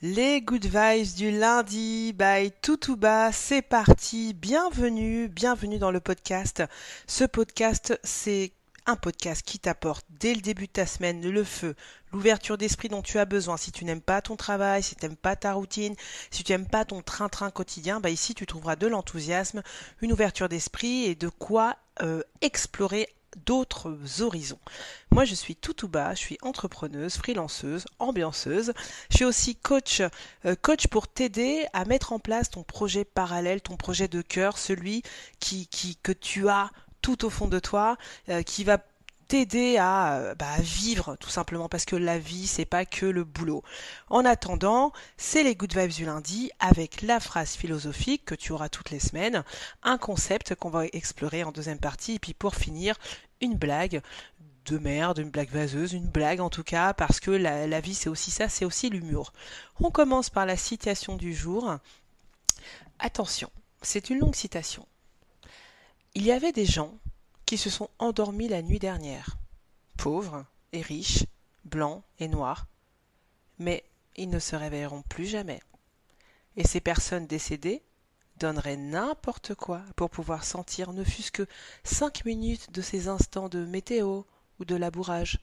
Les Good Vibes du lundi by Toutouba, c'est parti, bienvenue dans le podcast. Ce podcast, c'est un podcast qui t'apporte dès le début de ta semaine le feu, l'ouverture d'esprit dont tu as besoin. Si tu n'aimes pas ton travail, si tu n'aimes pas ta routine, si tu n'aimes pas ton train-train quotidien, ici tu trouveras de l'enthousiasme, une ouverture d'esprit et de quoi explorer d'autres horizons. Moi, je suis Toutouba, je suis entrepreneuse, freelanceuse, ambianceuse. Je suis aussi coach pour t'aider à mettre en place ton projet parallèle, ton projet de cœur, celui que tu as tout au fond de toi, qui va t'aider à vivre tout simplement parce que la vie c'est pas que le boulot. En attendant, c'est les Good Vibes du lundi avec la phrase philosophique que tu auras toutes les semaines, un concept qu'on va explorer en deuxième partie et puis pour finir une blague de merde, une blague vaseuse, une blague en tout cas parce que la vie c'est aussi ça, c'est aussi l'humour. On commence par la citation du jour. Attention, c'est une longue citation. Il y avait des gens qui se sont endormis la nuit dernière, pauvres et riches, blancs et noirs, mais ils ne se réveilleront plus jamais. Et ces personnes décédées donneraient n'importe quoi pour pouvoir sentir ne fût-ce que 5 minutes de ces instants de météo ou de labourage.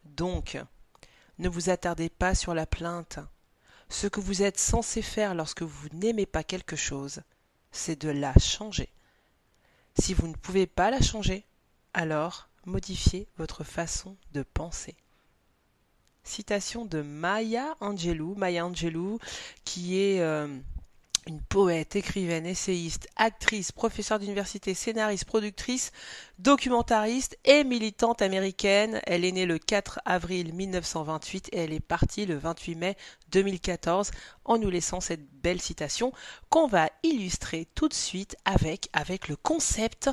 Donc, ne vous attardez pas sur la plainte. Ce que vous êtes censé faire lorsque vous n'aimez pas quelque chose, c'est de la changer. Si vous ne pouvez pas la changer, alors modifiez votre façon de penser. Citation de Maya Angelou, qui est une poète, écrivaine, essayiste, actrice, professeure d'université, scénariste, productrice, documentariste et militante américaine. Elle est née le 4 avril 1928 et elle est partie le 28 mai 2014 en nous laissant cette belle citation qu'on va illustrer tout de suite avec le concept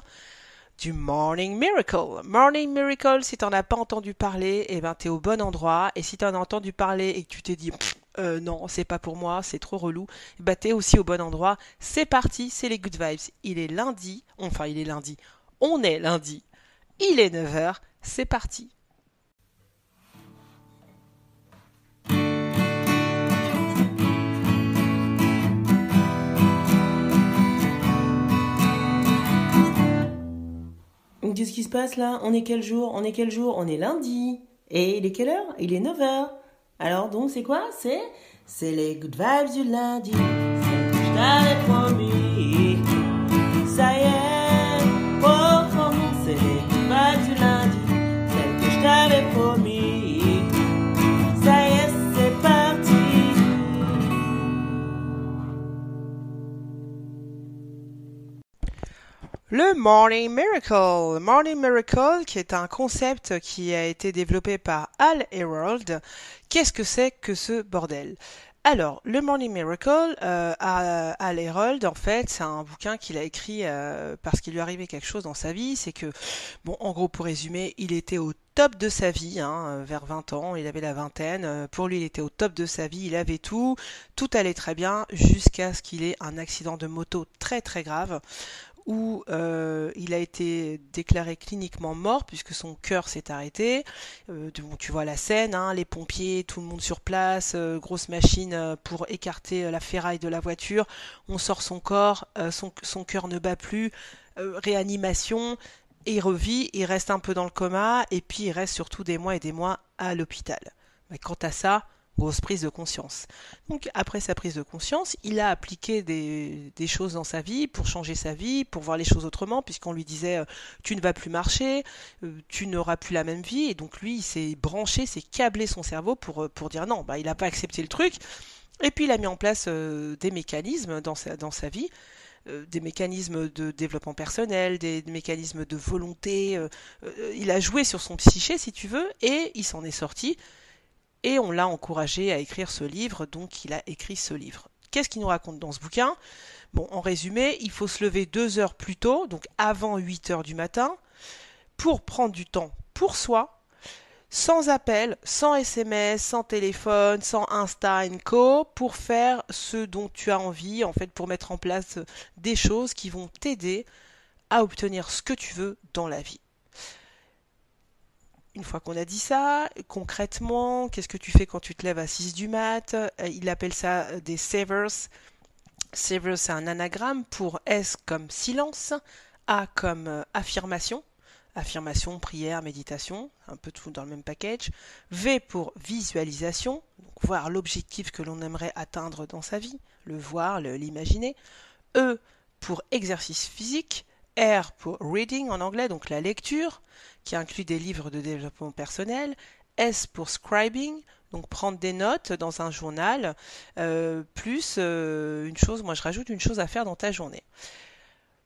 du Morning Miracle. Morning Miracle, si t'en as pas entendu parler, t'es au bon endroit. Et si t'en as entendu parler et que tu t'es dit non, c'est pas pour moi, c'est trop relou, t'es aussi au bon endroit. C'est parti, c'est les Good Vibes. Il est lundi, on est lundi, il est 9h, c'est parti. Qu'est-ce qui se passe là? On est quel jour? On est lundi. Et il est quelle heure? Il est 9h. Alors donc c'est quoi? C'est les Good Vibes du lundi. C'est que je t'avais promis. Ça y est, pour nous c'est les Good Vibes du lundi. Celle que je t'avais promis. Ça y est, c'est parti. Le Morning Miracle qui est un concept qui a été développé par Hal Herold. Qu'est-ce que c'est que ce bordel? Alors, le Morning Miracle, Hal Herold, en fait, c'est un bouquin qu'il a écrit parce qu'il lui arrivait quelque chose dans sa vie. C'est que, bon, en gros, pour résumer, il était au top de sa vie, vers 20 ans, il avait la vingtaine. Pour lui, il était au top de sa vie, il avait tout allait très bien jusqu'à ce qu'il ait un accident de moto très très grave où il a été déclaré cliniquement mort puisque son cœur s'est arrêté. Tu vois la scène, les pompiers, tout le monde sur place, grosse machine pour écarter la ferraille de la voiture. On sort son corps, son cœur ne bat plus, réanimation, et il revit, il reste un peu dans le coma et puis il reste surtout des mois et des mois à l'hôpital. Mais quant à ça, grosse prise de conscience. Donc après sa prise de conscience, il a appliqué des choses dans sa vie pour changer sa vie, pour voir les choses autrement, puisqu'on lui disait tu ne vas plus marcher, tu n'auras plus la même vie, et donc lui il s'est branché, s'est câblé son cerveau pour dire non, il n'a pas accepté le truc, et puis il a mis en place des mécanismes dans sa vie, des mécanismes de développement personnel, des mécanismes de volonté, il a joué sur son psyché si tu veux, et il s'en est sorti. Et on l'a encouragé à écrire ce livre, donc il a écrit ce livre. Qu'est-ce qu'il nous raconte dans ce bouquin? Bon, en résumé, il faut se lever 2 heures plus tôt, donc avant 8 heures du matin, pour prendre du temps pour soi, sans appel, sans SMS, sans téléphone, sans Insta Co, pour faire ce dont tu as envie, en fait, pour mettre en place des choses qui vont t'aider à obtenir ce que tu veux dans la vie. une fois qu'on a dit ça, concrètement, qu'est-ce que tu fais quand tu te lèves à 6 du mat? Il appelle ça des savers. Savers, c'est un anagramme pour S comme silence, A comme affirmation. Affirmation, prière, méditation, un peu tout dans le même package. V pour visualisation, donc voir l'objectif que l'on aimerait atteindre dans sa vie, le voir, l'imaginer. E pour exercice physique. R pour reading en anglais, donc la lecture, qui inclut des livres de développement personnel. S pour scribing, donc prendre des notes dans un journal, plus une chose, moi je rajoute une chose à faire dans ta journée.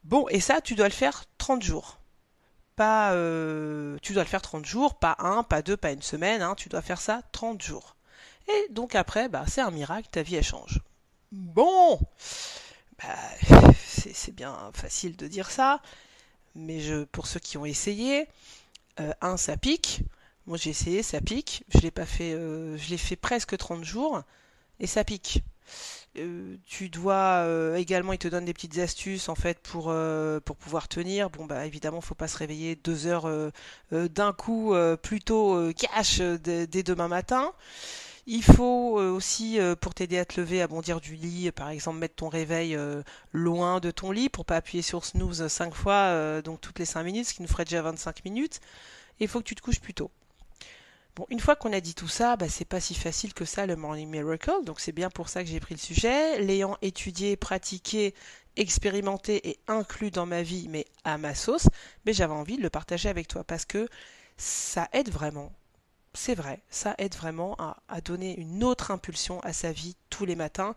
Bon, et ça, tu dois le faire 30 jours. Pas, tu dois le faire 30 jours, pas un, pas deux, pas une semaine, hein, tu dois faire ça 30 jours. Et donc après, bah, c'est un miracle, ta vie elle change. Bon, bah, c'est bien facile de dire ça, mais pour ceux qui ont essayé, ça pique. Moi j'ai essayé, ça pique. Je l'ai pas fait, je l'ai fait presque 30 jours et ça pique. Tu dois également, il te donne des petites astuces en fait pour pouvoir tenir. Bon bah évidemment, faut pas se réveiller 2 heures d'un coup plutôt cash dès demain matin. Il faut aussi, pour t'aider à te lever, à bondir du lit, par exemple mettre ton réveil loin de ton lit pour pas appuyer sur snooze 5 fois, donc toutes les 5 minutes, ce qui nous ferait déjà 25 minutes. Et il faut que tu te couches plus tôt. Bon, une fois qu'on a dit tout ça, bah, c'est pas si facile que ça le Morning Miracle, donc c'est bien pour ça que j'ai pris le sujet. L'ayant étudié, pratiqué, expérimenté et inclus dans ma vie, mais à ma sauce, mais j'avais envie de le partager avec toi parce que ça aide vraiment. C'est vrai, ça aide vraiment à donner une autre impulsion à sa vie tous les matins.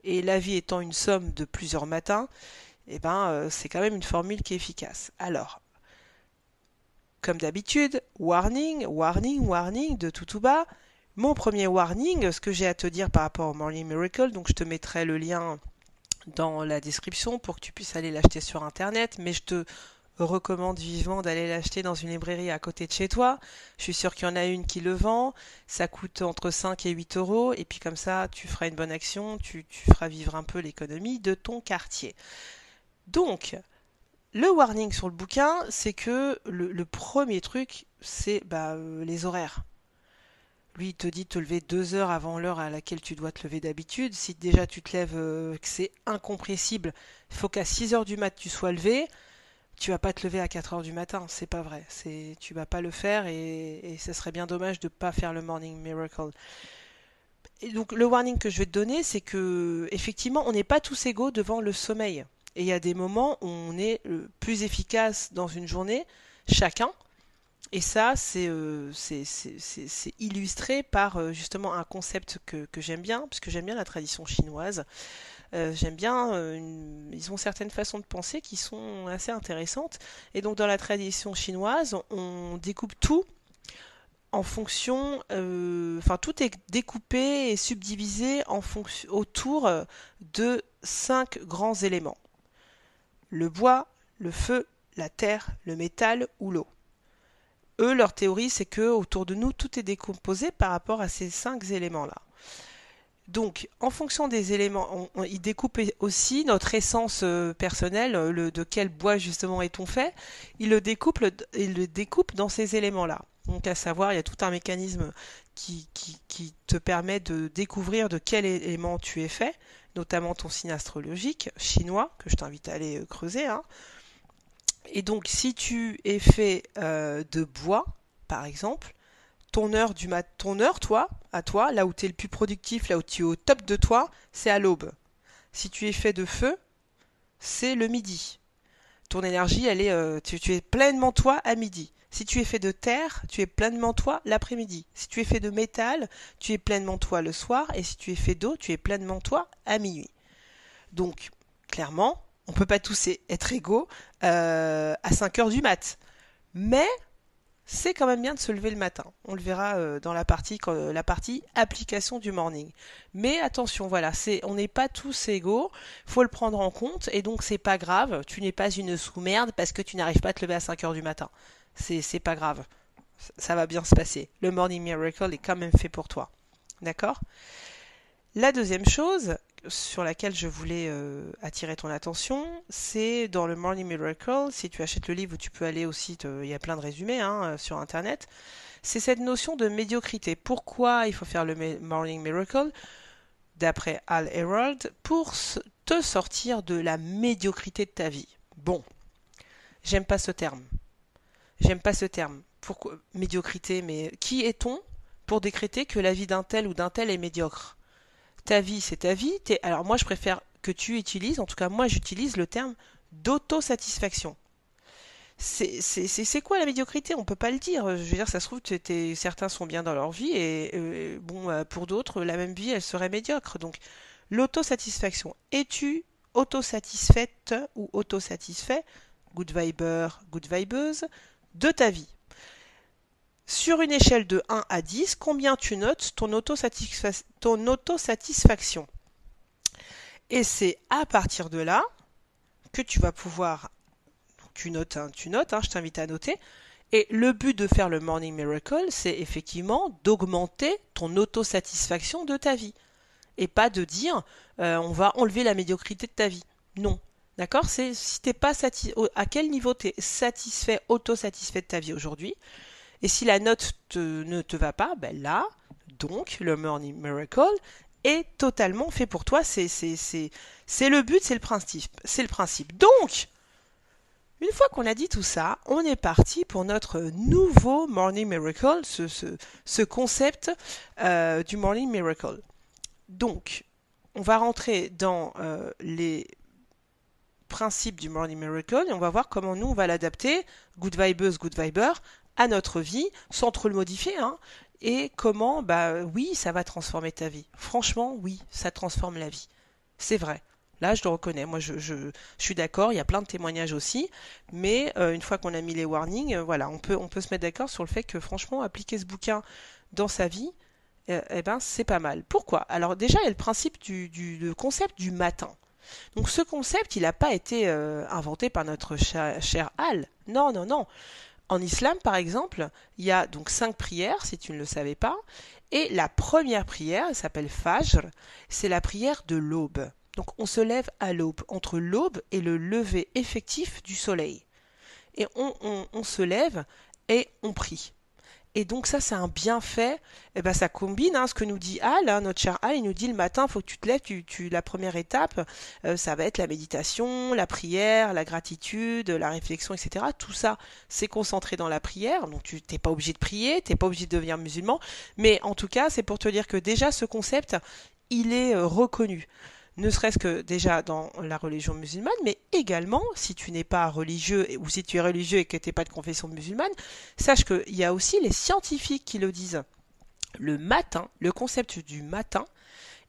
Et la vie étant une somme de plusieurs matins, eh ben, c'est quand même une formule qui est efficace. Alors, comme d'habitude, warning, warning, warning de tout bas. Mon premier warning, ce que j'ai à te dire par rapport au Morning Miracle, donc je te mettrai le lien dans la description pour que tu puisses aller l'acheter sur internet, mais je te recommande vivement d'aller l'acheter dans une librairie à côté de chez toi. Je suis sûre qu'il y en a une qui le vend. Ça coûte entre 5 et 8 euros. Et puis comme ça, tu feras une bonne action, tu feras vivre un peu l'économie de ton quartier. Donc, le warning sur le bouquin, c'est que le premier truc, c'est les horaires. Lui, il te dit de te lever 2 heures avant l'heure à laquelle tu dois te lever d'habitude. Si déjà tu te lèves, que c'est incompressible, il faut qu'à 6 heures du mat tu sois levé. Tu vas pas te lever à 4 heures du matin, c'est pas vrai. Tu vas pas le faire et ça serait bien dommage de pas faire le Morning Miracle. Et donc le warning que je vais te donner, c'est que effectivement, on n'est pas tous égaux devant le sommeil. Et il y a des moments où on est plus efficace dans une journée, chacun. Et ça, c'est illustré par justement un concept que j'aime bien, parce que j'aime bien la tradition chinoise. J'aime bien, ils ont certaines façons de penser qui sont assez intéressantes. Et donc dans la tradition chinoise, on découpe tout en fonction, enfin tout est découpé et subdivisé en fonction autour de 5 grands éléments. Le bois, le feu, la terre, le métal ou l'eau. Eux, leur théorie, c'est que autour de nous, tout est décomposé par rapport à ces 5 éléments-là. Donc, en fonction des éléments, ils découpent aussi notre essence personnelle, de quel bois justement est-on fait. Ils le découpent dans ces éléments-là. Donc, à savoir, il y a tout un mécanisme qui te permet de découvrir de quel élément tu es fait, notamment ton signe astrologique chinois, que je t'invite à aller creuser, hein. Et donc, si tu es fait de bois, par exemple, ton heure, toi, à toi, là où tu es le plus productif, là où tu es au top de toi, c'est à l'aube. Si tu es fait de feu, c'est le midi. Ton énergie, elle est, tu es pleinement toi à midi. Si tu es fait de terre, tu es pleinement toi l'après-midi. Si tu es fait de métal, tu es pleinement toi le soir. Et si tu es fait d'eau, tu es pleinement toi à minuit. Donc, clairement, on ne peut pas tous être égaux à 5 heures du mat. Mais c'est quand même bien de se lever le matin. On le verra dans la partie application du morning. Mais attention, voilà, on n'est pas tous égaux, faut le prendre en compte, et donc c'est pas grave, tu n'es pas une sous-merde parce que tu n'arrives pas à te lever à 5 heures du matin. C'est pas grave, ça va bien se passer. Le morning miracle est quand même fait pour toi. D'accord ? La deuxième chose, sur laquelle je voulais attirer ton attention, c'est dans le Morning Miracle. Si tu achètes le livre, tu peux aller aussi, il y a plein de résumés sur Internet. C'est cette notion de médiocrité. Pourquoi il faut faire le Morning Miracle, d'après Hal Herold, pour te sortir de la médiocrité de ta vie. Bon, j'aime pas ce terme. J'aime pas ce terme. Pourquoi médiocrité? Mais qui est-on pour décréter que la vie d'un tel ou d'un tel est médiocre? Ta vie, c'est ta vie. Alors moi, je préfère que tu utilises, en tout cas moi, j'utilise le terme d'autosatisfaction. C'est quoi la médiocrité? On peut pas le dire. Je veux dire, ça se trouve, certains sont bien dans leur vie et pour d'autres, la même vie, elle serait médiocre. Donc, l'autosatisfaction. Es-tu autosatisfaite ou autosatisfait, good viber, good vibeuse, de ta vie? Sur une échelle de 1 à 10, combien tu notes ton autosatisfaction? Et c'est à partir de là que tu vas pouvoir, tu notes, je t'invite à noter. Et le but de faire le Morning Miracle, c'est effectivement d'augmenter ton autosatisfaction de ta vie. Et pas de dire, on va enlever la médiocrité de ta vie. Non. D'accord? C'est si t'es pas à quel niveau tu es satisfait, autosatisfait de ta vie aujourd'hui. Et si la note ne te va pas, ben là, donc, le Morning Miracle est totalement fait pour toi. C'est le but, c'est le principe. C'est le principe. Donc, une fois qu'on a dit tout ça, on est parti pour notre nouveau Morning Miracle, ce concept du Morning Miracle. Donc, on va rentrer dans les principes du Morning Miracle et on va voir comment nous, on va l'adapter, good vibeuse, good viber, à notre vie, sans trop le modifier, hein, et comment, bah oui, ça va transformer ta vie. Franchement, oui, ça transforme la vie. C'est vrai. Là, je le reconnais. Moi, je suis d'accord. Il y a plein de témoignages aussi. Mais une fois qu'on a mis les warnings, voilà, on peut se mettre d'accord sur le fait que, franchement, appliquer ce bouquin dans sa vie, eh ben, c'est pas mal. Pourquoi? Alors, déjà, il y a le principe le concept du matin. Donc, ce concept, il n'a pas été inventé par notre cher Hal. Non, non, non. En islam, par exemple, il y a donc 5 prières, si tu ne le savais pas, et la première prière, elle s'appelle Fajr, c'est la prière de l'aube. Donc on se lève à l'aube, entre l'aube et le lever effectif du soleil. Et on se lève et on prie. Et donc ça, c'est un bienfait. Et ben ça combine ce que nous dit Al, notre cher Al, il nous dit le matin, il faut que tu te lèves, la première étape, ça va être la méditation, la prière, la gratitude, la réflexion, etc. Tout ça, c'est concentré dans la prière. Donc tu n'es pas obligé de prier, tu n'es pas obligé de devenir musulman. Mais en tout cas, c'est pour te dire que déjà, ce concept, il est reconnu. Ne serait-ce que déjà dans la religion musulmane, mais également, si tu n'es pas religieux, ou si tu es religieux et que tu n'es pas de confession musulmane, sache qu'il y a aussi les scientifiques qui le disent. Le matin, le concept du matin,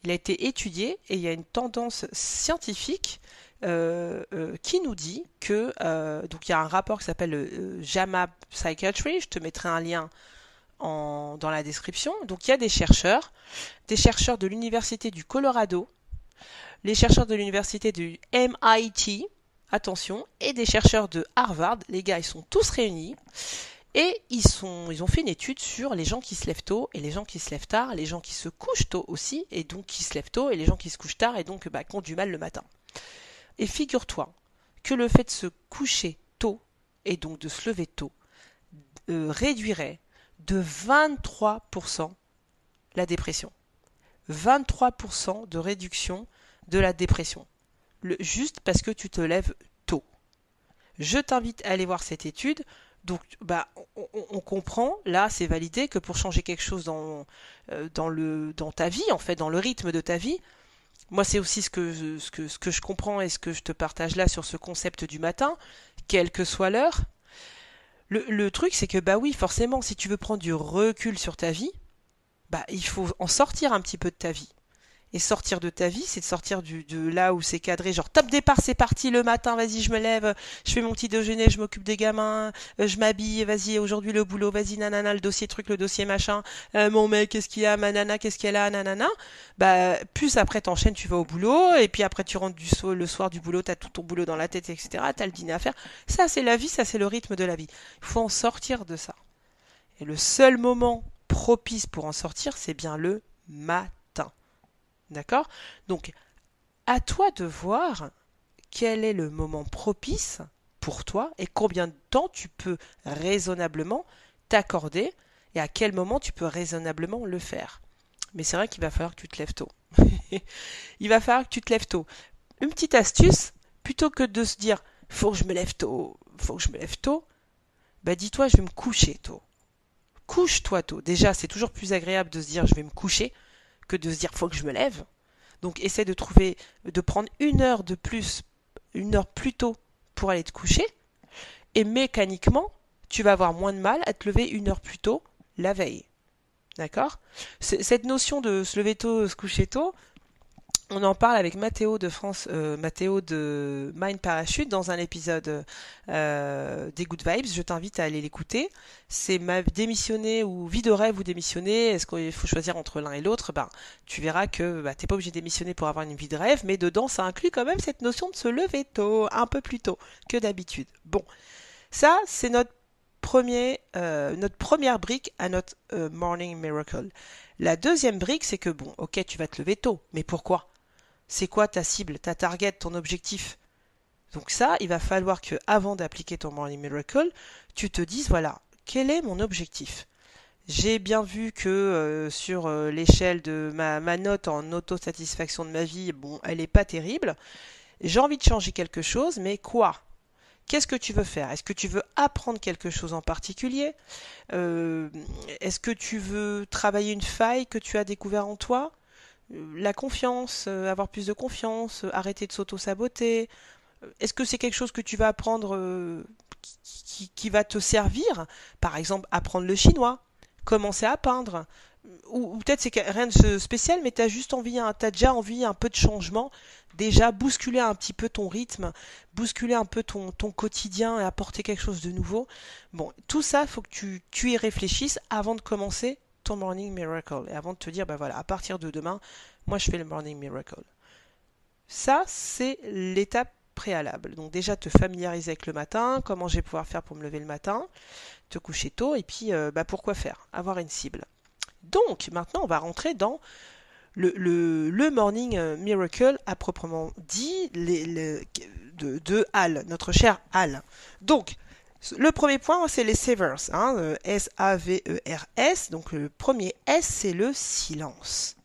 il a été étudié et il y a une tendance scientifique qui nous dit que, donc il y a un rapport qui s'appelle JAMA Psychiatry, je te mettrai un lien dans la description. Donc il y a des chercheurs de l'université du Colorado, les chercheurs de l'université du MIT, attention, et des chercheurs de Harvard. Les gars, ils sont tous réunis et ils ont fait une étude sur les gens qui se lèvent tôt et les gens qui se lèvent tard, les gens qui se couchent tôt aussi et donc qui se lèvent tôt et les gens qui se couchent tard et donc qui ont du mal le matin. Et figure-toi que le fait de se coucher tôt et donc de se lever tôt réduirait de 23% la dépression. 23% de réduction de la dépression. Juste parce que tu te lèves tôt. Je t'invite à aller voir cette étude. Donc, on comprend, là, c'est validé que pour changer quelque chose dans ta vie, en fait, dans le rythme de ta vie, moi, c'est aussi ce que je comprends et ce que je te partage là sur ce concept du matin, quelle que soit l'heure. Le truc, c'est que, oui, forcément, si tu veux prendre du recul sur ta vie, il faut en sortir un petit peu de ta vie. Et sortir de ta vie, c'est de sortir de là où c'est cadré, genre top départ, c'est parti le matin, vas-y, je me lève, je fais mon petit déjeuner, je m'occupe des gamins, je m'habille, vas-y, aujourd'hui le boulot, vas-y, nanana, le dossier truc, le dossier machin, mon mec, qu'est-ce qu'il y a, ma nana, qu'est-ce qu'elle a, nanana. Plus après t'enchaînes, tu vas au boulot, et puis après tu rentres le soir du boulot, t'as tout ton boulot dans la tête, etc., t'as le dîner à faire. Ça, c'est la vie, ça, c'est le rythme de la vie. Il faut en sortir de ça. Et le seul moment propice pour en sortir, c'est bien le matin. D'accord? Donc, à toi de voir quel est le moment propice pour toi et combien de temps tu peux raisonnablement t'accorder et à quel moment tu peux raisonnablement le faire. Mais c'est vrai qu'il va falloir que tu te lèves tôt. Il va falloir que tu te lèves tôt. Une petite astuce, plutôt que de se dire faut que je me lève tôt, faut que je me lève tôt, bah dis-toi je vais me coucher tôt. Couche-toi tôt. Déjà, c'est toujours plus agréable de se dire je vais me coucher que de se dire faut que je me lève. Donc essaie de trouver, de prendre une heure de plus, une heure plus tôt pour aller te coucher. Et mécaniquement, tu vas avoir moins de mal à te lever une heure plus tôt la veille. D'accord? Cette notion de se lever tôt, se coucher tôt, on en parle avec Mathéo de France, Mathéo de Mind Parachute dans un épisode des Good Vibes. Je t'invite à aller l'écouter. C'est ma démissionner ou vie de rêve ou démissionner. Est-ce qu'il faut choisir entre l'un et l'autre? Ben, tu verras que t'es pas obligé de démissionner pour avoir une vie de rêve, mais dedans ça inclut quand même cette notion de se lever tôt, un peu plus tôt que d'habitude. Bon, ça c'est notre première brique à notre Morning Miracle. La deuxième brique, c'est que bon, ok, tu vas te lever tôt, mais pourquoi? C'est quoi ta cible, ta target, ton objectif? Donc ça, il va falloir que, avant d'appliquer ton Morning Miracle, tu te dises, voilà, quel est mon objectif? J'ai bien vu que sur l'échelle de ma note en autosatisfaction de ma vie, bon, elle n'est pas terrible. J'ai envie de changer quelque chose, mais quoi? Qu'est-ce que tu veux faire? Est-ce que tu veux apprendre quelque chose en particulier? Euh, Est-ce que tu veux travailler une faille que tu as découvert en toi? La confiance, avoir plus de confiance, arrêter de s'auto-saboter. Est-ce que c'est quelque chose que tu vas apprendre qui va te servir? Par exemple, apprendre le chinois, commencer à peindre. Ou peut-être c'est rien de spécial, mais tu as juste envie, t'as déjà envie un peu de changement, déjà bousculer un petit peu ton rythme, bousculer un peu ton quotidien et apporter quelque chose de nouveau. Bon, tout ça, il faut que tu y réfléchisses avant de commencer ton Morning Miracle et avant de te dire, bah voilà, à partir de demain, moi je fais le Morning Miracle. Ça, c'est l'étape préalable. Donc déjà te familiariser avec le matin, comment je vais pouvoir faire pour me lever le matin, te coucher tôt, et puis pourquoi faire? Avoir une cible. Donc maintenant on va rentrer dans le Morning Miracle à proprement dit de Hal, notre cher Hal. Donc le premier point c'est les savers, hein, S-A-V-E-R-S. Donc le premier S c'est le silence.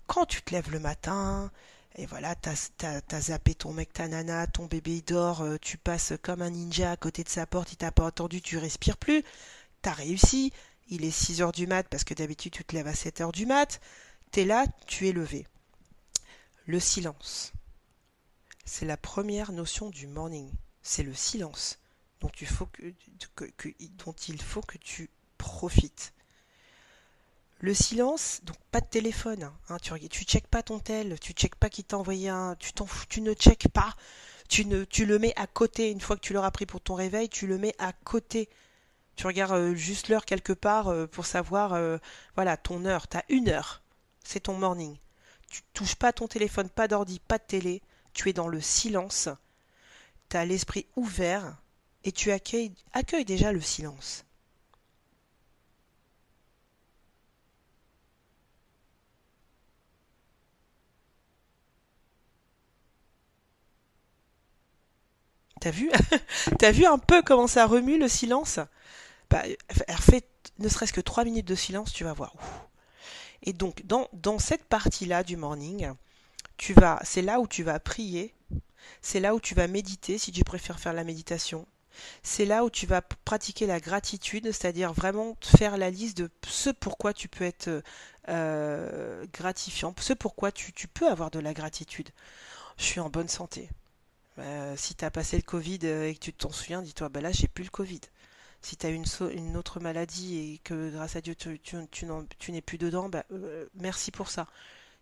Quand tu te lèves le matin, et voilà, t'as zappé ton mec, ta nana, ton bébé il dort, tu passes comme un ninja à côté de sa porte, il t'a pas entendu, tu respires plus, t'as réussi, il est 6 heures du mat parce que d'habitude tu te lèves à 7 heures du mat, t'es là, tu es levé. Le silence, c'est la première notion du morning, c'est le silence dont dont il faut que tu profites. Le silence, donc pas de téléphone, hein, tu checkes pas ton tel, tu checkes pas qui t'a envoyé tu ne checkes pas, tu le mets à côté, une fois que tu l'auras pris pour ton réveil, tu le mets à côté. Tu regardes juste l'heure quelque part pour savoir, voilà, ton heure, t'as une heure, c'est ton morning. Tu touches pas ton téléphone, pas d'ordi, pas de télé, tu es dans le silence, t'as l'esprit ouvert et accueilles déjà le silence. T'as vu? T'as vu un peu comment ça remue le silence? Bah, alors fais ne serait-ce que 3 minutes de silence, tu vas voir. Et donc, dans cette partie-là du morning, c'est là où tu vas prier, c'est là où tu vas méditer, si tu préfères faire la méditation. C'est là où tu vas pratiquer la gratitude, c'est-à-dire vraiment faire la liste de ce pourquoi tu peux être gratifiant, ce pourquoi tu peux avoir de la gratitude. Je suis en bonne santé. Si tu as passé le Covid et que tu t'en souviens, dis-toi, bah là, j'ai plus le Covid. Si tu as une autre maladie et que grâce à Dieu tu n'es plus dedans, bah, merci pour ça.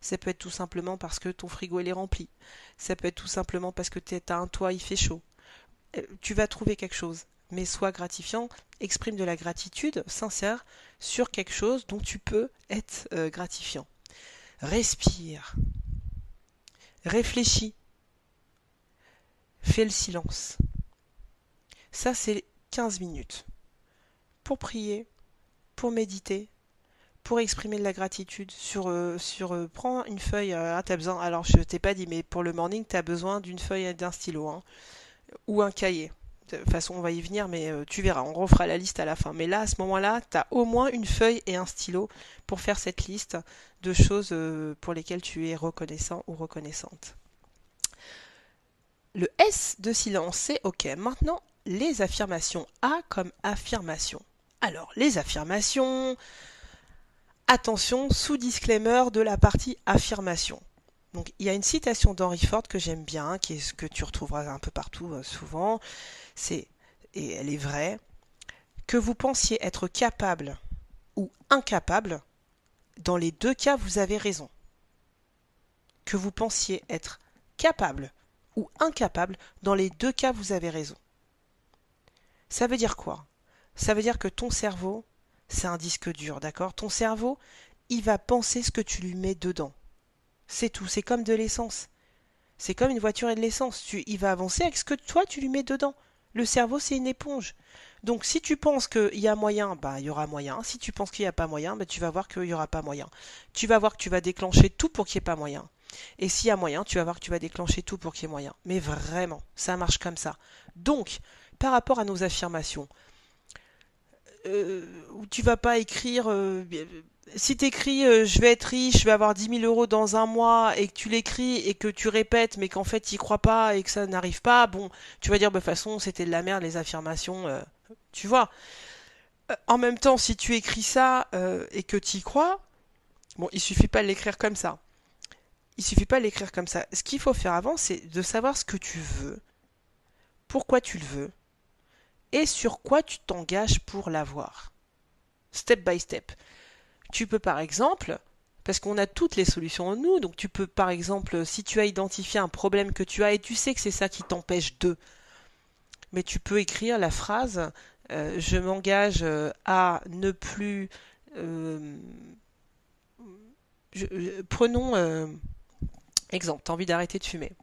Ça peut être tout simplement parce que ton frigo il est rempli. Ça peut être tout simplement parce que tu as un toit, il fait chaud. Tu vas trouver quelque chose. Mais sois gratifiant, exprime de la gratitude sincère sur quelque chose dont tu peux être gratifiant. Respire, réfléchis, fais le silence. Ça, c'est 15 minutes pour prier, pour méditer, pour exprimer de la gratitude prends une feuille, t'as besoin, alors je t'ai pas dit, mais pour le morning, t'as besoin d'une feuille et d'un stylo, hein, ou un cahier. De toute façon, on va y venir, mais tu verras, on refera la liste à la fin. Mais là, à ce moment-là, t'as au moins une feuille et un stylo pour faire cette liste de choses pour lesquelles tu es reconnaissant ou reconnaissante. Le S de silence, c'est OK. Maintenant, les affirmations. A comme affirmation. Alors, les affirmations, attention, sous disclaimer de la partie affirmation. Donc, il y a une citation d'Henry Ford que j'aime bien, qui est ce que tu retrouveras un peu partout souvent, et elle est vraie, que vous pensiez être capable ou incapable, dans les deux cas, vous avez raison. Que vous pensiez être capable ou incapable, dans les deux cas, vous avez raison. Ça veut dire quoi? Ça veut dire que ton cerveau, c'est un disque dur, d'accord? Ton cerveau, il va penser ce que tu lui mets dedans. C'est tout, c'est comme de l'essence. C'est comme une voiture et de l'essence. Il va avancer avec ce que toi, tu lui mets dedans. Le cerveau, c'est une éponge. Donc, si tu penses qu'il y a moyen, bah, il y aura moyen. Si tu penses qu'il n'y a pas moyen, bah, tu vas voir qu'il n'y aura pas moyen. Tu vas voir que tu vas déclencher tout pour qu'il n'y ait pas moyen. Et s'il y a moyen, tu vas voir que tu vas déclencher tout pour qu'il y ait moyen. Mais vraiment, ça marche comme ça. Donc, par rapport à nos affirmations, tu vas pas écrire si t'écris je vais être riche, je vais avoir 10 000 € dans un mois et que tu l'écris et que tu répètes mais qu'en fait t'y crois pas et que ça n'arrive pas, bon, tu vas dire de toute façon c'était de la merde les affirmations, tu vois. En même temps, si tu écris ça et que t'y crois, bon, il suffit pas de l'écrire comme ça. Il suffit pas de l'écrire comme ça. Ce qu'il faut faire avant, c'est de savoir ce que tu veux, pourquoi tu le veux, et sur quoi tu t'engages pour l'avoir. Step by step. Tu peux par exemple, parce qu'on a toutes les solutions en nous, donc tu peux par exemple, si tu as identifié un problème que tu as et tu sais que c'est ça qui t'empêche mais tu peux écrire la phrase je m'engage à ne plus... prenons exemple, tu as envie d'arrêter de fumer.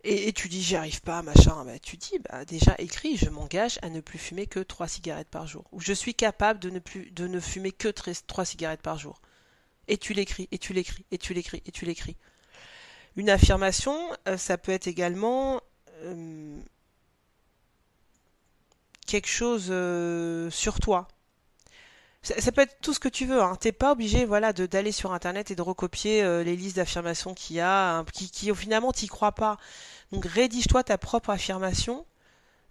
Et tu dis j'y arrive pas, machin, bah, tu dis bah, déjà écris je m'engage à ne plus fumer que 3 cigarettes par jour. Ou je suis capable de ne fumer que 3 cigarettes par jour. Et tu l'écris, et tu l'écris, et tu l'écris, et tu l'écris. Une affirmation, ça peut être également quelque chose sur toi. Ça peut être tout ce que tu veux, hein. T'es pas obligé voilà, d'aller sur internet et de recopier les listes d'affirmations qu'il y a, hein, qui finalement t'y crois pas. Donc rédige-toi ta propre affirmation,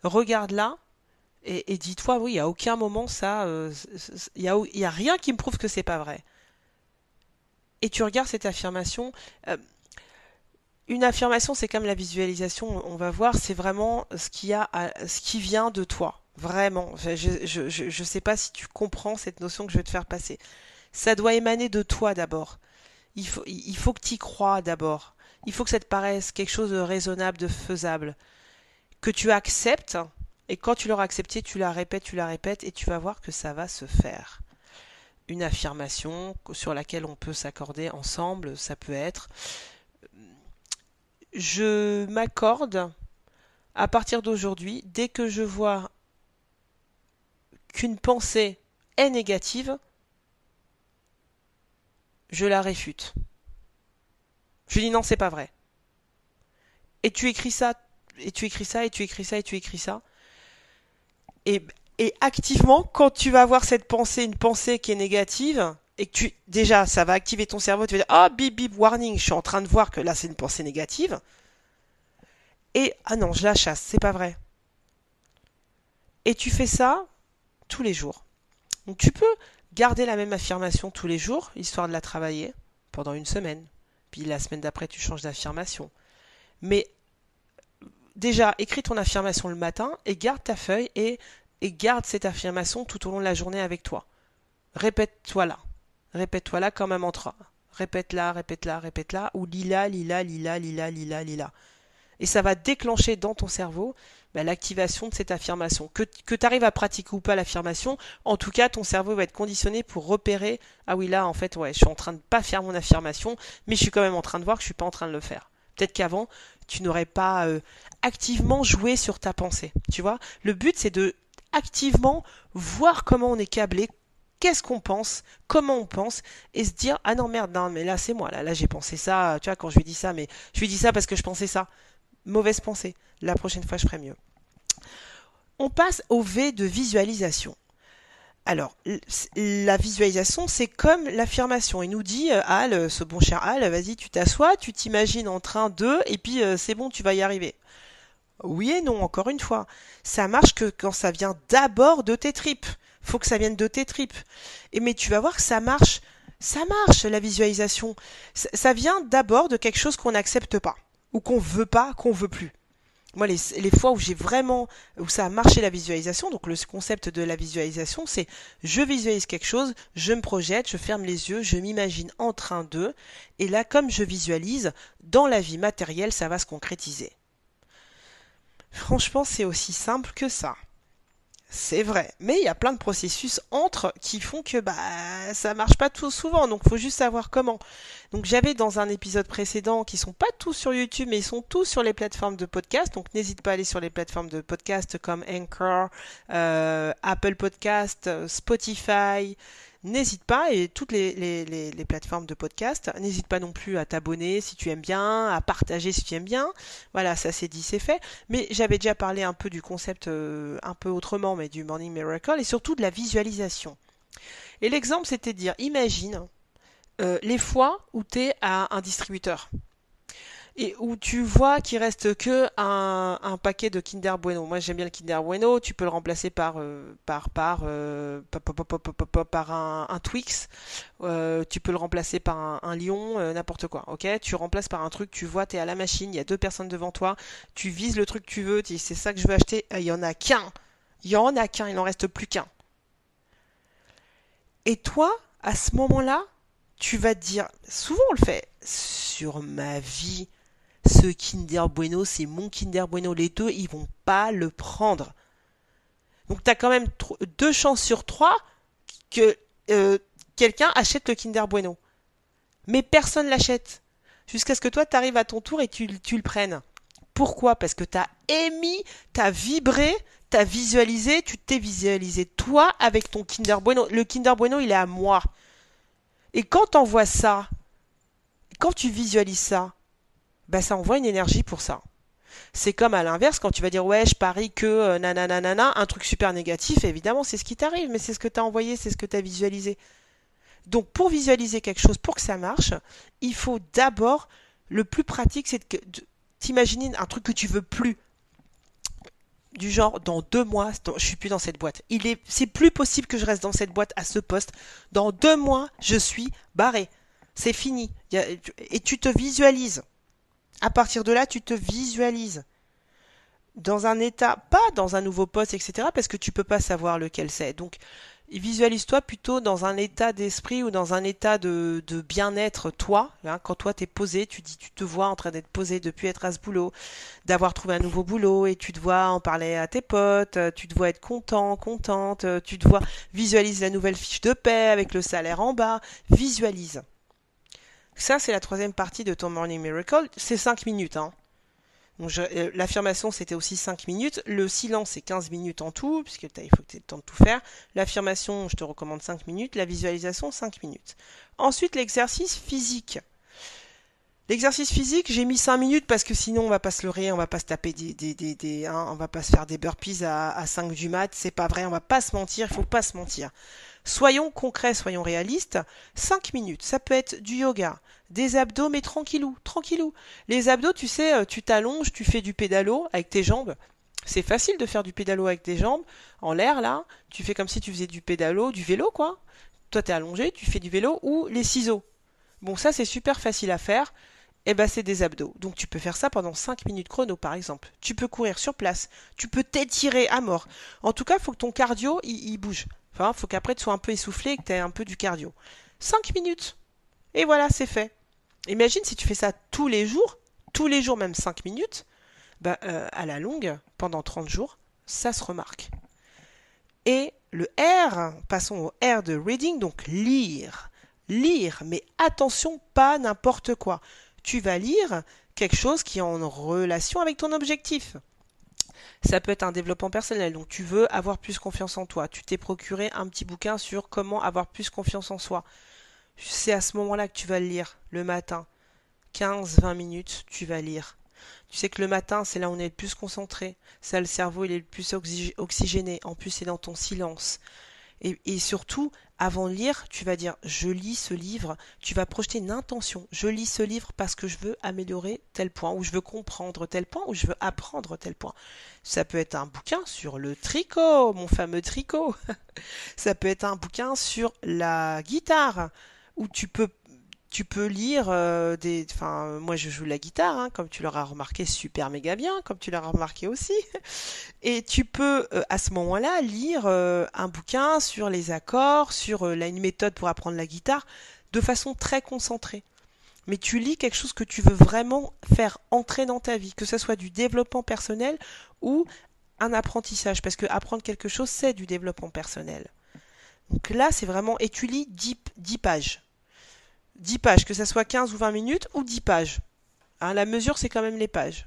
regarde-la et dis-toi oui, à aucun moment ça, y a rien qui me prouve que c'est pas vrai. Et tu regardes cette affirmation. Une affirmation, c'est comme la visualisation, on va voir, c'est vraiment ce qui vient de toi. Vraiment. Je sais pas si tu comprends cette notion que je vais te faire passer. Ça doit émaner de toi d'abord. Il faut que tu y crois d'abord. Il faut que ça te paraisse quelque chose de raisonnable, de faisable. Que tu acceptes, et quand tu l'auras accepté, tu la répètes, et tu vas voir que ça va se faire. Une affirmation sur laquelle on peut s'accorder ensemble, ça peut être je m'accorde à partir d'aujourd'hui, dès que je vois qu'une pensée est négative, je la réfute. Je dis non, c'est pas vrai. Et tu écris ça, et tu écris ça, et tu écris ça, et tu écris ça. Et activement, quand tu vas avoir cette pensée, une pensée qui est négative, et que déjà, ça va activer ton cerveau, tu vas dire, ah, bip, bip, warning, je suis en train de voir que là, c'est une pensée négative. Et, ah non, je la chasse, c'est pas vrai. Et tu fais ça tous les jours. Donc tu peux garder la même affirmation tous les jours, histoire de la travailler pendant une semaine. Puis la semaine d'après, tu changes d'affirmation. Mais déjà, écris ton affirmation le matin et garde ta feuille et garde cette affirmation tout au long de la journée avec toi. Répète-toi là. Répète-toi là comme un mantra. Répète-la, répète-la, répète-la, ou lila, lila, lila, lila, lila, lila. Et ça va déclencher dans ton cerveau l'activation de cette affirmation. Que tu arrives à pratiquer ou pas l'affirmation, en tout cas, ton cerveau va être conditionné pour repérer, ah oui, là, en fait, ouais, je suis en train de pas faire mon affirmation, mais je suis quand même en train de voir que je suis pas en train de le faire. Peut-être qu'avant, tu n'aurais pas activement joué sur ta pensée. Tu vois, le but, c'est de activement voir comment on est câblé qu'est-ce qu'on pense, comment on pense, et se dire ah non merde, non mais là c'est moi, là j'ai pensé ça, tu vois quand je lui dis ça, mais je lui dis ça parce que je pensais ça. Mauvaise pensée. La prochaine fois je ferai mieux. On passe au V de visualisation. Alors, la visualisation, c'est comme l'affirmation. Il nous dit, Al, ce bon cher Al, vas-y, tu t'assois, tu t'imagines en train de, et puis c'est bon, tu vas y arriver. Oui et non, encore une fois. Ça marche que quand ça vient d'abord de tes tripes. Faut que ça vienne de tes tripes. Mais tu vas voir que ça marche. Ça marche, la visualisation. Ça vient d'abord de quelque chose qu'on n'accepte pas. Ou qu'on veut pas, qu'on veut plus. Moi, les fois où ça a marché la visualisation, donc le concept de la visualisation, c'est je visualise quelque chose, je me projette, je ferme les yeux, je m'imagine en train de, et là, comme je visualise, dans la vie matérielle, ça va se concrétiser. Franchement, c'est aussi simple que ça. C'est vrai, mais il y a plein de processus entre qui font que ça marche pas tout souvent, donc faut juste savoir comment. Donc j'avais dans un épisode précédent qui sont pas tous sur YouTube, mais ils sont tous sur les plateformes de podcast, donc n'hésite pas à aller sur les plateformes de podcast comme Anchor, Apple Podcast, Spotify. N'hésite pas, et toutes les plateformes de podcast, n'hésite pas non plus à t'abonner si tu aimes bien, à partager si tu aimes bien. Voilà, ça c'est dit, c'est fait. Mais j'avais déjà parlé un peu du concept un peu autrement, mais du Morning Miracle, et surtout de la visualisation. Et l'exemple, c'était de dire, imagine les fois où tu es à un distributeur et où tu vois qu'il reste que un paquet de Kinder Bueno. Moi j'aime bien le Kinder Bueno, tu peux le remplacer par un Twix, tu peux le remplacer par un Lion, n'importe quoi, ok? Tu remplaces par un truc, tu vois, tu es à la machine, il y a deux personnes devant toi, tu vises le truc que tu veux, tu dis c'est ça que je veux acheter, il y en a qu'un, il y en a qu'un, il n'en reste plus qu'un. Et toi, à ce moment-là, tu vas te dire, souvent on le fait, sur ma vie, ce Kinder Bueno, c'est mon Kinder Bueno. Les deux, ils vont pas le prendre. Donc, tu as quand même deux chances sur trois que quelqu'un achète le Kinder Bueno. Mais personne l'achète. Jusqu'à ce que toi, tu arrives à ton tour et tu le prennes. Pourquoi? Parce que tu as émis, tu as vibré, tu as visualisé, tu t'es visualisé toi avec ton Kinder Bueno. Le Kinder Bueno, il est à moi. Et quand tu envoies ça, quand tu visualises ça, ça envoie une énergie pour ça. C'est comme à l'inverse, quand tu vas dire ouais, je parie que nanana, un truc super négatif, évidemment, c'est ce qui t'arrive, mais c'est ce que tu as envoyé, c'est ce que tu as visualisé. Donc, pour visualiser quelque chose, pour que ça marche, il faut d'abord, le plus pratique, c'est de t'imaginer un truc que tu veux plus. Du genre, dans 2 mois, je suis plus dans cette boîte. C'est plus possible que je reste dans cette boîte à ce poste. Dans 2 mois, je suis barré. C'est fini. Et tu te visualises. À partir de là, tu te visualises dans un état, pas dans un nouveau poste, etc., parce que tu peux pas savoir lequel c'est. Donc, visualise-toi plutôt dans un état d'esprit ou dans un état de bien-être, toi. Hein, quand toi, t'es posé, tu te vois en train d'être posé, de plus être à ce boulot, d'avoir trouvé un nouveau boulot, et tu te vois en parler à tes potes, tu te vois être content, contente, tu te vois visualise la nouvelle fiche de paie avec le salaire en bas, visualise. Ça, c'est la troisième partie de ton Morning Miracle. C'est 5 minutes. Hein. Donc, l'affirmation, c'était aussi 5 minutes. Le silence, c'est 15 minutes en tout, puisque il faut que tu aies le temps de tout faire. L'affirmation, je te recommande 5 minutes. La visualisation, 5 minutes. Ensuite, l'exercice physique. L'exercice physique, j'ai mis 5 minutes parce que sinon, on va pas se leurrer, on va pas se taper on va pas se faire des burpees à 5 du mat. C'est pas vrai, on va pas se mentir, il faut pas se mentir. Soyons concrets, soyons réalistes. 5 minutes, ça peut être du yoga, des abdos, mais tranquillou, tranquillou. Les abdos, tu sais, tu t'allonges, tu fais du pédalo avec tes jambes. C'est facile de faire du pédalo avec tes jambes. En l'air, là, tu fais comme si tu faisais du pédalo, du vélo, quoi. Toi, t'es allongé, tu fais du vélo ou les ciseaux. Bon, ça, c'est super facile à faire. C'est des abdos. Donc tu peux faire ça pendant 5 minutes chrono par exemple. Tu peux courir sur place. Tu peux t'étirer à mort. En tout cas, il faut que ton cardio il bouge. Enfin, il faut qu'après tu sois un peu essoufflé et que tu aies un peu du cardio. 5 minutes. Et voilà, c'est fait. Imagine si tu fais ça tous les jours même 5 minutes, à la longue, pendant 30 jours, ça se remarque. Et le R, passons au R de reading, donc lire. Lire, mais attention, pas n'importe quoi. Tu vas lire quelque chose qui est en relation avec ton objectif. Ça peut être un développement personnel, donc tu veux avoir plus confiance en toi. Tu t'es procuré un petit bouquin sur comment avoir plus confiance en soi. C'est à ce moment-là que tu vas le lire, le matin. 15-20 minutes, tu vas lire. Tu sais que le matin, c'est là où on est le plus concentré. Ça, le cerveau, il est le plus oxygéné. En plus, c'est dans ton silence. Et surtout, avant de lire, tu vas dire, je lis ce livre, tu vas projeter une intention. Je lis ce livre parce que je veux améliorer tel point, ou je veux comprendre tel point, ou je veux apprendre tel point. Ça peut être un bouquin sur le tricot, mon fameux tricot. Ça peut être un bouquin sur la guitare, où tu peux lire enfin, moi je joue la guitare, hein, comme tu l'auras remarqué super méga bien, comme tu l'auras remarqué aussi. Et tu peux à ce moment-là lire un bouquin sur les accords, sur une méthode pour apprendre la guitare, de façon très concentrée. Mais tu lis quelque chose que tu veux vraiment faire entrer dans ta vie, que ce soit du développement personnel ou un apprentissage, parce que apprendre quelque chose, c'est du développement personnel. Donc là, c'est vraiment... Et tu lis 10 pages. 10 pages, que ce soit 15 ou 20 minutes, ou 10 pages. Hein, la mesure, c'est quand même les pages.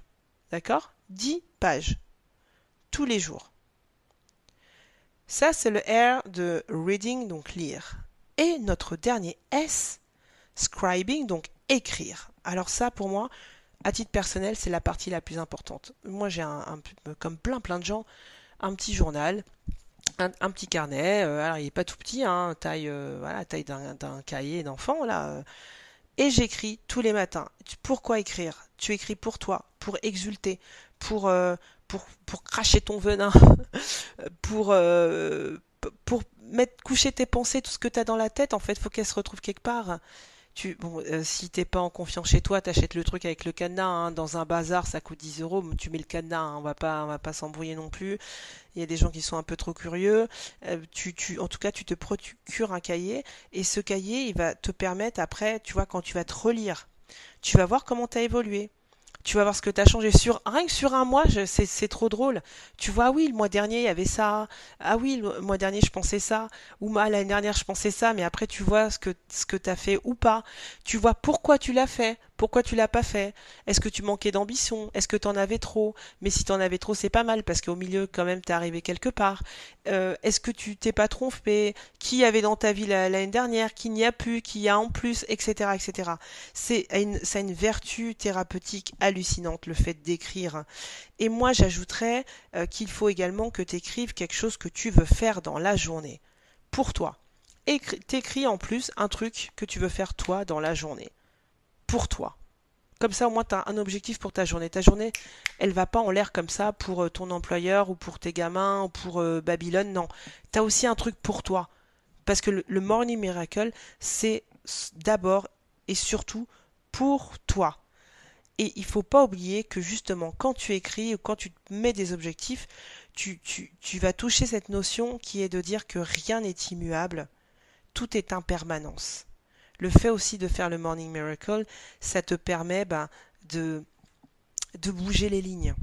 D'accord? 10 pages. Tous les jours. Ça, c'est le R de reading, donc lire. Et notre dernier S, scribing, donc écrire. Alors ça, pour moi, à titre personnel, c'est la partie la plus importante. Moi, j'ai comme plein de gens, un petit journal, un petit carnet. Alors, il n'est pas tout petit, hein, taille d'un cahier d'enfant, là. Et j'écris tous les matins. Pourquoi écrire? Tu écris pour toi, pour exulter, pour cracher ton venin, pour, euh, pour mettre coucher tes pensées, tout ce que tu as dans la tête, en fait, faut qu'elles se retrouvent quelque part. Si t'es pas en confiance chez toi, t'achètes le truc avec le cadenas, hein. Dans un bazar, ça coûte 10 euros. Tu mets le cadenas, hein. On va pas s'embrouiller non plus. Il y a des gens qui sont un peu trop curieux. En tout cas, tu te procures un cahier et ce cahier, il va te permettre après, tu vois, quand tu vas te relire, tu vas voir comment tu as évolué. Tu vas voir ce que tu as changé. Rien que sur un mois, c'est trop drôle. Tu vois, ah oui, le mois dernier, il y avait ça. Ah oui, le mois dernier, je pensais ça. Ou l'année dernière, je pensais ça. Mais après, tu vois ce que tu as fait ou pas. Tu vois pourquoi tu l'as fait. Pourquoi tu l'as pas fait. Est-ce que tu manquais d'ambition? Est-ce que tu en avais trop? Mais si tu en avais trop, c'est pas mal parce qu'au milieu, quand même, t'es arrivé quelque part. Est-ce que tu t'es pas trompé? Qui y avait dans ta vie l'année dernière? Qui n'y a plus? Qui y a en plus? Etc. etc. Ça a une vertu thérapeutique hallucinante, le fait d'écrire. Et moi, j'ajouterais qu'il faut également que tu écrives quelque chose que tu veux faire dans la journée, pour toi. Et t'écris en plus un truc que tu veux faire toi dans la journée, pour toi. Comme ça, au moins, tu as un objectif pour ta journée. Ta journée, elle va pas en l'air comme ça pour ton employeur ou pour tes gamins ou pour Babylone. Non, tu as aussi un truc pour toi. Parce que le Morning Miracle, c'est d'abord et surtout pour toi. Et il faut pas oublier que justement, quand tu écris ou quand tu te mets des objectifs, tu vas toucher cette notion qui est de dire que rien n'est immuable, tout est impermanence. Le fait aussi de faire le Morning Miracle, ça te permet de bouger les lignes,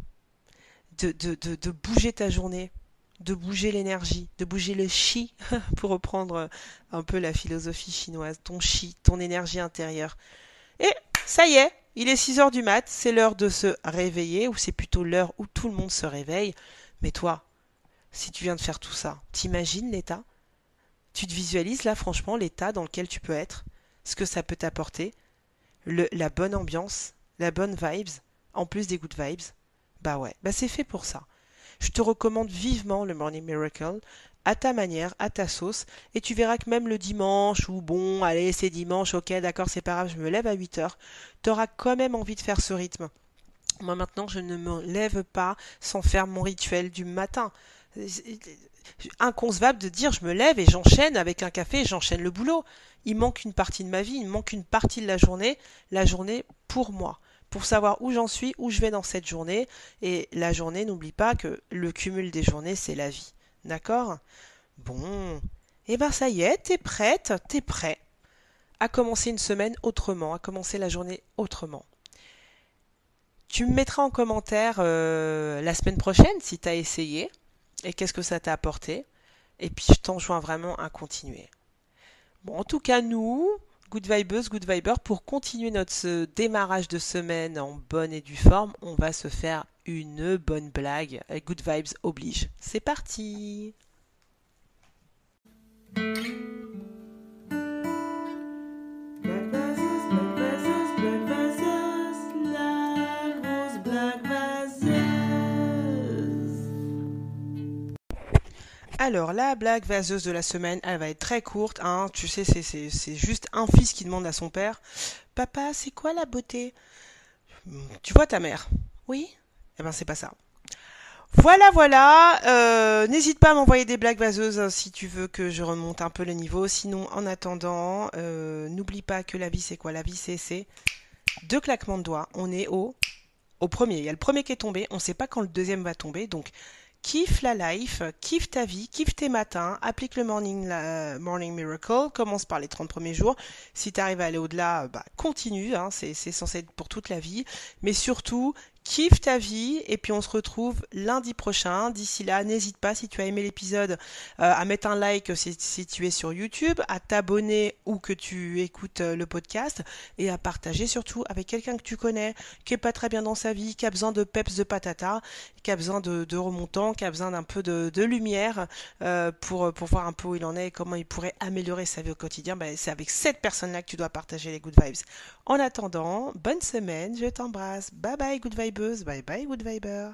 de bouger ta journée, de bouger l'énergie, de bouger le chi, pour reprendre un peu la philosophie chinoise, ton chi, ton énergie intérieure. Et ça y est, il est 6 heures du mat, c'est l'heure de se réveiller, ou c'est plutôt l'heure où tout le monde se réveille. Mais toi, si tu viens de faire tout ça, t'imagines l'état? Tu te visualises là, franchement, l'état dans lequel tu peux être, ce que ça peut t'apporter, la bonne ambiance, la bonne vibes, en plus des good vibes. Bah ouais, bah c'est fait pour ça. Je te recommande vivement le Morning Miracle, à ta manière, à ta sauce, et tu verras que même le dimanche, ou bon, allez, c'est dimanche, ok, d'accord, c'est pas grave, je me lève à 8 heures, t'auras quand même envie de faire ce rythme. Moi maintenant, je ne me lève pas sans faire mon rituel du matin. Inconcevable de dire je me lève et j'enchaîne avec un café et j'enchaîne le boulot. Il manque une partie de ma vie, il manque une partie de la journée pour moi, pour savoir où j'en suis, où je vais dans cette journée. Et la journée, n'oublie pas que le cumul des journées, c'est la vie. D'accord? Bon, et ben ça y est, t'es prêt à commencer une semaine autrement, à commencer la journée autrement. Tu me mettras en commentaire la semaine prochaine si tu as essayé et qu'est-ce que ça t'a apporté. Et puis je t'enjoins vraiment à continuer. Bon, en tout cas, nous, Good Vibes, Good Viber, pour continuer notre démarrage de semaine en bonne et due forme, on va se faire une bonne blague. Good vibes oblige. C'est parti. Alors, la blague vaseuse de la semaine, elle va être très courte, hein. Tu sais, c'est juste un fils qui demande à son père, Papa, c'est quoi la beauté? Tu vois ta mère? Oui? Eh ben, c'est pas ça. Voilà, voilà. N'hésite pas à m'envoyer des blagues vaseuses si tu veux que je remonte un peu le niveau. Sinon, en attendant, n'oublie pas que la vie, c'est quoi? La vie, c'est deux claquements de doigts. On est au premier. Il y a le premier qui est tombé. On ne sait pas quand le deuxième va tomber. Donc, kiffe la life, kiffe ta vie, kiffe tes matins, applique le morning miracle, commence par les 30 premiers jours. Si tu arrives à aller au-delà, bah, continue, hein, c'est censé être pour toute la vie. Mais surtout, kiffe ta vie et puis on se retrouve lundi prochain. D'ici là, n'hésite pas si tu as aimé l'épisode à mettre un like si tu es sur YouTube, à t'abonner ou que tu écoutes le podcast et à partager surtout avec quelqu'un que tu connais, qui est pas très bien dans sa vie, qui a besoin de peps de patata, qui a besoin de remontant, qui a besoin d'un peu de lumière pour voir un peu où il en est et comment il pourrait améliorer sa vie au quotidien. Ben, c'est avec cette personne-là que tu dois partager les good vibes. En attendant, bonne semaine, je t'embrasse. Bye bye good vibeuse, bye bye good viber.